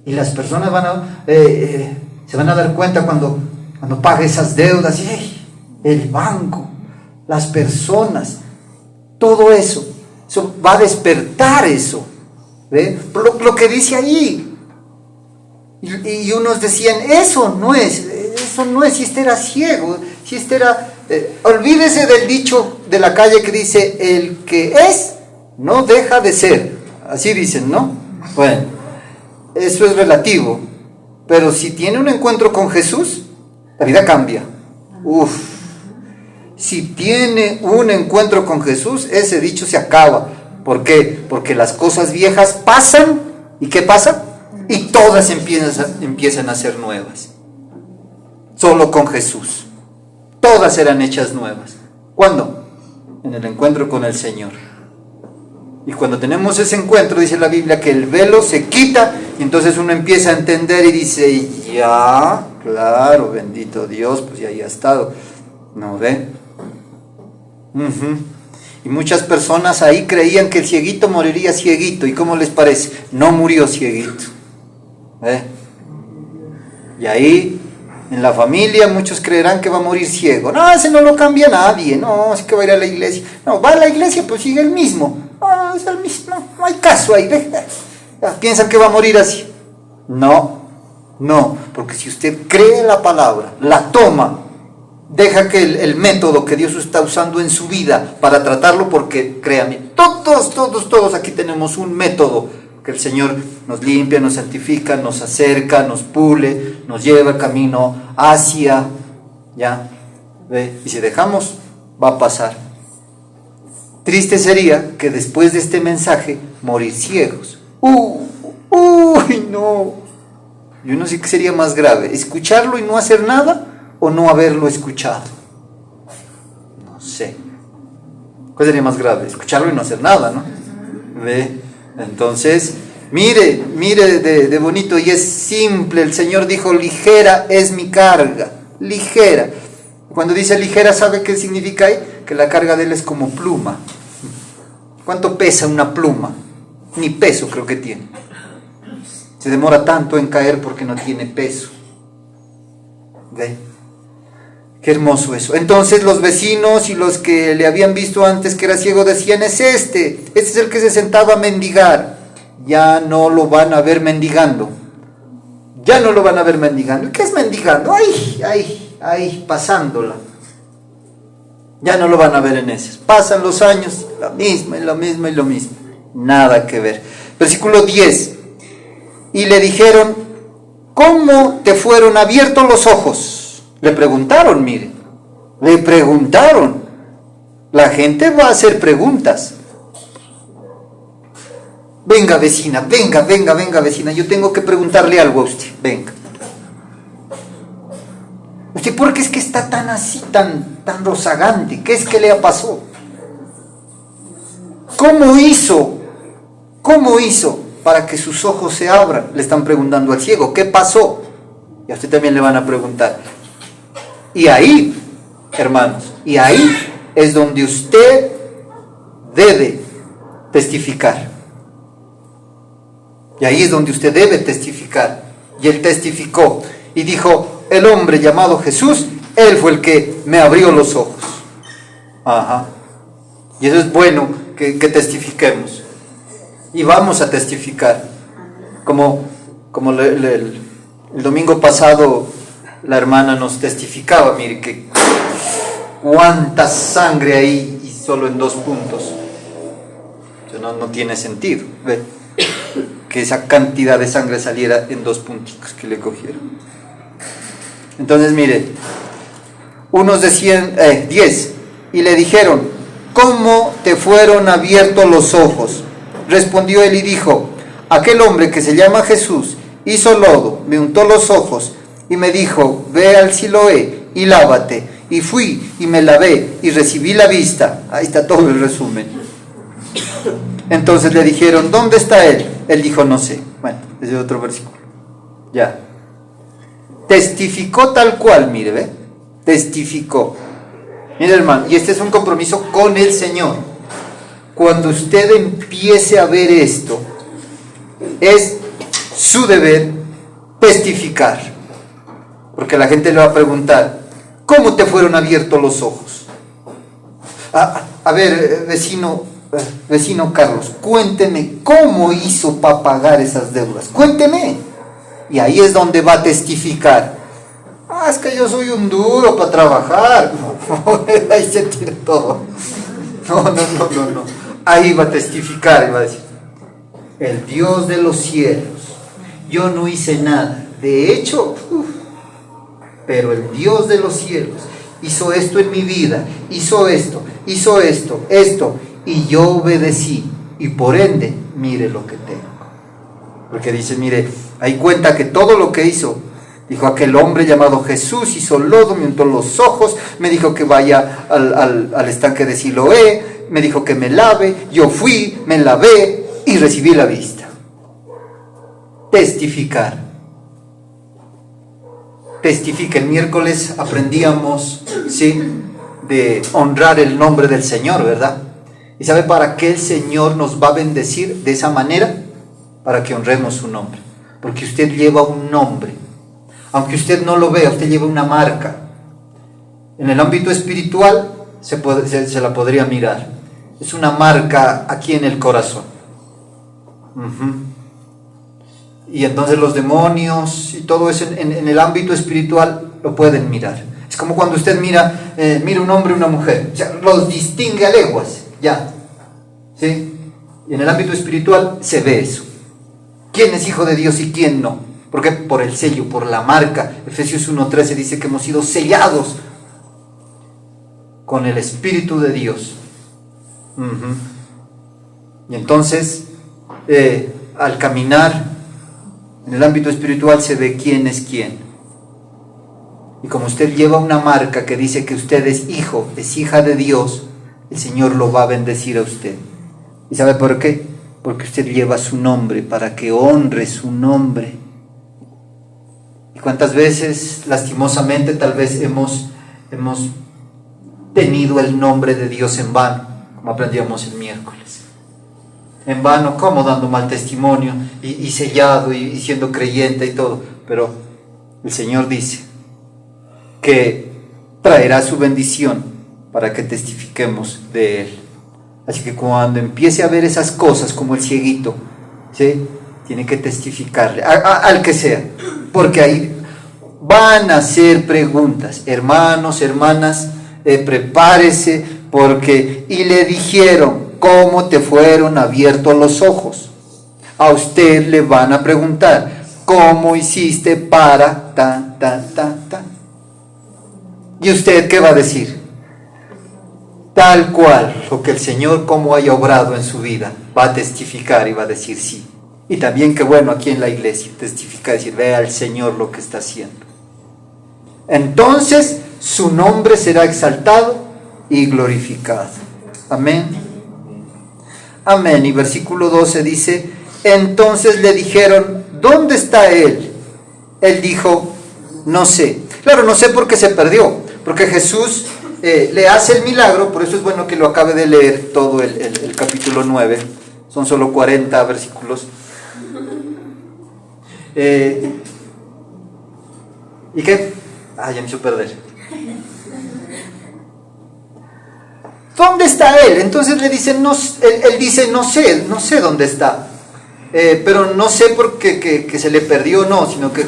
Y las personas se van a dar cuenta cuando pague esas deudas. El banco, las personas, todo eso va a despertar eso. ¿Ve? Lo que dice ahí. Y unos decían, eso no es, si este era ciego, si este era... olvídese del dicho de la calle que dice, el que es, no deja de ser. Así dicen, ¿no? Bueno, eso es relativo. Pero si tiene un encuentro con Jesús, la vida cambia. Si tiene un encuentro con Jesús, ese dicho se acaba. ¿Por qué? Porque las cosas viejas pasan. ¿Y qué pasa? Y todas empiezan a ser nuevas. Solo con Jesús. Todas serán hechas nuevas. ¿Cuándo? En el encuentro con el Señor. Y cuando tenemos ese encuentro, dice la Biblia, que el velo se quita, y entonces uno empieza a entender y dice, ya, claro, bendito Dios, pues ya ha estado. ¿No ve? Y muchas personas ahí creían que el cieguito moriría cieguito. ¿Y cómo les parece? No murió cieguito. Y ahí, en la familia, muchos creerán que va a morir ciego. No, ese no lo cambia nadie. No, es que va a ir a la iglesia. No, va a la iglesia, pues sigue el mismo. No, es el mismo. No hay caso ahí. Piensan que va a morir así. No, porque si usted cree la palabra, la toma, deja que el método que Dios está usando en su vida para tratarlo, porque créanme, todos aquí tenemos un método que el Señor nos limpia, nos santifica, nos acerca, nos pule, nos lleva el camino hacia, ¿ya? ¿Ve? Y si dejamos, va a pasar. Triste sería que después de este mensaje morir ciegos. Uy, no. Yo no sé qué sería más grave, escucharlo y no hacer nada, o no haberlo escuchado. No sé. ¿Cuál sería más grave? Escucharlo y no hacer nada, ¿no? ¿Ve? Entonces, mire de bonito, y es simple. El Señor dijo, ligera es mi carga. Ligera. Cuando dice ligera, ¿sabe qué significa ahí? Que la carga de Él es como pluma. ¿Cuánto pesa una pluma? Ni peso creo que tiene. Se demora tanto en caer porque no tiene peso. ¿Ve? Qué hermoso eso. Entonces los vecinos y los que le habían visto antes que era ciego decían, este es el que se sentaba a mendigar. Ya no lo van a ver mendigando. Ya no lo van a ver mendigando. ¿Y qué es mendigando? Ahí, pasándola. Ya no lo van a ver en ese. Pasan los años, lo mismo. Nada que ver. Versículo 10. Y le dijeron, ¿cómo te fueron abiertos los ojos? Le preguntaron, mire. Le preguntaron. La gente va a hacer preguntas. Venga vecina, venga vecina, yo tengo que preguntarle algo a usted, venga. ¿Usted por qué es que está tan así, tan rozagante? ¿Qué es que le pasó? ¿Cómo hizo para que sus ojos se abran? Le están preguntando al ciego, ¿qué pasó? Y a usted también le van a preguntar. Y ahí, hermanos, es donde usted debe testificar. Y ahí es donde usted debe testificar. Y él testificó y dijo, el hombre llamado Jesús, él fue el que me abrió los ojos. Ajá. Y eso es bueno que testifiquemos. Y vamos a testificar. Como el domingo pasado la hermana nos testificaba, mire que cuánta sangre ahí y solo en 2 puntos. No tiene sentido. ¿Ve? Que esa cantidad de sangre saliera en 2 punticos que le cogieron. Entonces mire, unos decían 10 y le dijeron, ¿cómo te fueron abiertos los ojos? Respondió él y dijo, aquel hombre que se llama Jesús hizo lodo, me untó los ojos y me dijo, ve al Siloé y lávate. Y fui y me lavé y recibí la vista. Ahí está todo el resumen. Entonces le dijeron, ¿dónde está él? Él dijo, no sé. Bueno, ese es otro versículo. Ya. Testificó tal cual, mire, ¿ve? Testificó. Mire, hermano, y este es un compromiso con el Señor. Cuando usted empiece a ver esto, es su deber testificar. Porque la gente le va a preguntar, ¿cómo te fueron abiertos los ojos? A ver, vecino Carlos, cuénteme, ¿cómo hizo para pagar esas deudas? Cuénteme. Y ahí es donde va a testificar. Es que yo soy un duro para trabajar. Ahí se tira todo. No. Ahí va a testificar y va a decir, el Dios de los cielos, yo no hice nada. De hecho, pero el Dios de los cielos hizo esto en mi vida, hizo esto, y yo obedecí, y por ende, mire lo que tengo. Porque dice, mire, ahí cuenta que todo lo que hizo, dijo, aquel hombre llamado Jesús hizo lodo, me untó los ojos, me dijo que vaya al estanque de Siloé, me dijo que me lave, yo fui, me lavé y recibí la vista. Testifica. El miércoles aprendíamos, ¿sí?, de honrar el nombre del Señor, ¿verdad? ¿Y sabe para qué el Señor nos va a bendecir de esa manera? Para que honremos su nombre. Porque usted lleva un nombre. Aunque usted no lo vea, usted lleva una marca. En el ámbito espiritual se la podría mirar. Es una marca aquí en el corazón. Y entonces los demonios y todo eso en el ámbito espiritual lo pueden mirar. Es como cuando usted mira un hombre y una mujer. O sea, los distingue a leguas. Ya. ¿Sí? Y en el ámbito espiritual se ve eso. ¿Quién es hijo de Dios y quién no? Porque por el sello, por la marca. Efesios 1:13 dice que hemos sido sellados con el Espíritu de Dios. Y entonces, al caminar en el ámbito espiritual se ve quién es quién. Y como usted lleva una marca que dice que usted es hijo, es hija de Dios, el Señor lo va a bendecir a usted. ¿Y sabe por qué? Porque usted lleva su nombre, para que honre su nombre. ¿Y cuántas veces, lastimosamente, tal vez hemos tenido el nombre de Dios en vano, como aprendíamos el miércoles? En vano, como dando mal testimonio, y sellado, y siendo creyente y todo. Pero el Señor dice que traerá su bendición para que testifiquemos de Él. Así que cuando empiece a ver esas cosas como el cieguito, ¿sí?, tiene que testificarle al que sea, porque ahí van a hacer preguntas. Hermanos, hermanas, prepárese, porque y le dijeron, ¿cómo te fueron abiertos los ojos? A usted le van a preguntar, ¿cómo hiciste para tan? ¿Y usted qué va a decir? tal cual lo que el Señor como haya obrado en su vida, va a testificar y va a decir sí. Y también que bueno aquí en la iglesia, testificar, decir, vea al Señor lo que está haciendo. Entonces su nombre será exaltado y glorificado. Amén. Amén. Y versículo 12 dice, entonces le dijeron, ¿dónde está él? Él dijo, no sé. Claro, no sé porque se perdió, porque Jesús le hace el milagro, por eso es bueno que lo acabe de leer todo el capítulo 9, son solo 40 versículos. ¿Y qué? Ya me hizo perder. ¿Dónde está él? Entonces le dicen, él dice, no sé dónde está. Pero no sé porque que se le perdió, no, sino que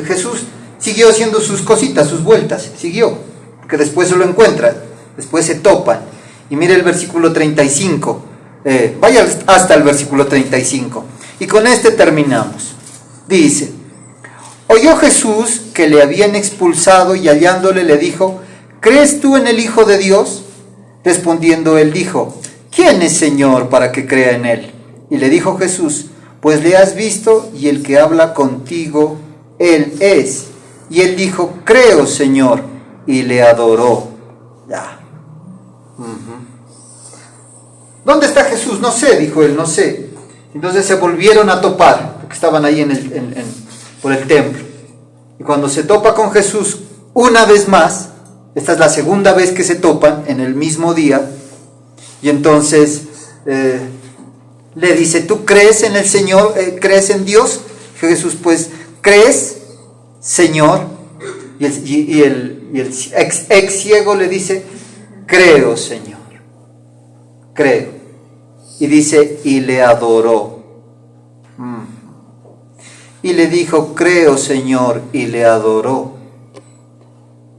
Jesús siguió haciendo sus cositas, sus vueltas, siguió, porque después se lo encuentran, después se topan. Y mire el versículo 35, vaya hasta el versículo 35, y con este terminamos. Dice, oyó Jesús que le habían expulsado y hallándole le dijo, ¿crees tú en el Hijo de Dios? Respondiendo él dijo, ¿quién es Señor para que crea en él? Y le dijo Jesús, pues le has visto y el que habla contigo, él es. Y él dijo, creo Señor, y le adoró. Ya. ¿Dónde está Jesús? No sé, dijo él, no sé. Entonces se volvieron a topar, porque estaban ahí por el templo. Y cuando se topa con Jesús una vez más, esta es la segunda vez que se topan en el mismo día, y entonces le dice, ¿tú crees en el Señor? ¿Crees en Dios? Jesús, pues, ¿crees, Señor? Y el ex ciego le dice, creo, Señor, creo. Y dice, y le adoró. Y le dijo, creo, Señor, y le adoró.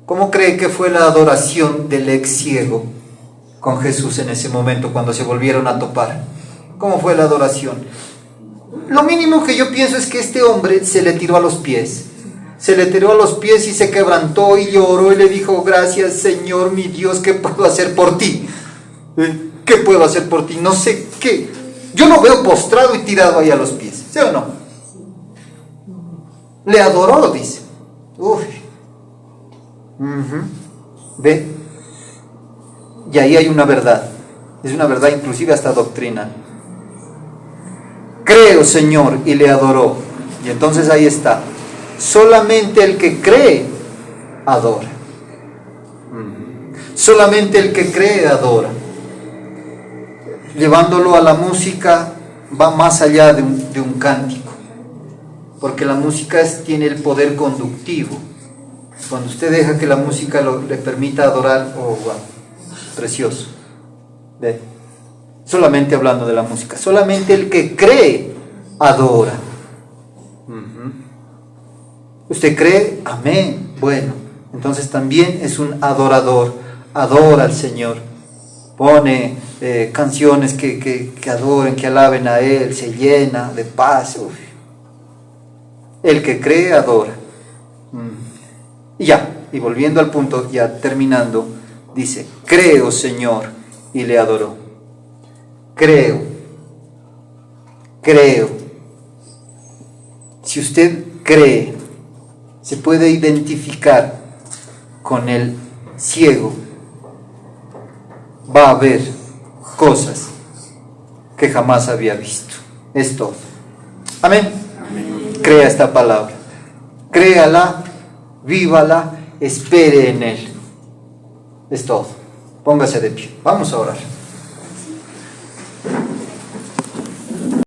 ¿Cómo cree que fue la adoración del ex ciego con Jesús en ese momento cuando se volvieron a topar? ¿Cómo fue la adoración? Lo mínimo que yo pienso es que este hombre se le tiró a los pies. Se le tiró a los pies y se quebrantó y lloró y le dijo, gracias Señor mi Dios, ¿qué puedo hacer por ti? ¿Qué puedo hacer por ti? No sé qué. Yo lo veo postrado y tirado ahí a los pies, ¿sí o no? Le adoró, dice. Uy. ¿Ve? Y ahí hay una verdad. Es una verdad inclusive hasta doctrina. Creo, Señor, y le adoró. Y entonces ahí está. Solamente el que cree, adora. Solamente el que cree, adora. Llevándolo a la música, va más allá de un cántico. Porque la música tiene el poder conductivo. Cuando usted deja que la música le permita adorar, wow, precioso. ¿Ve? Solamente hablando de la música, solamente el que cree, adora. ¿Usted cree? Amén. Bueno, entonces también es un adorador, adora al Señor. Pone canciones que adoren, que alaben a Él, se llena de paz. Uf. El que cree, adora. Y ya, y volviendo al punto, ya terminando, dice, creo, Señor, y le adoró. Creo. Si usted cree, se puede identificar con el ciego, va a ver cosas que jamás había visto. Es todo. Amén. Crea esta palabra. Créala, vívala, espere en Él. Es todo. Póngase de pie. Vamos a orar.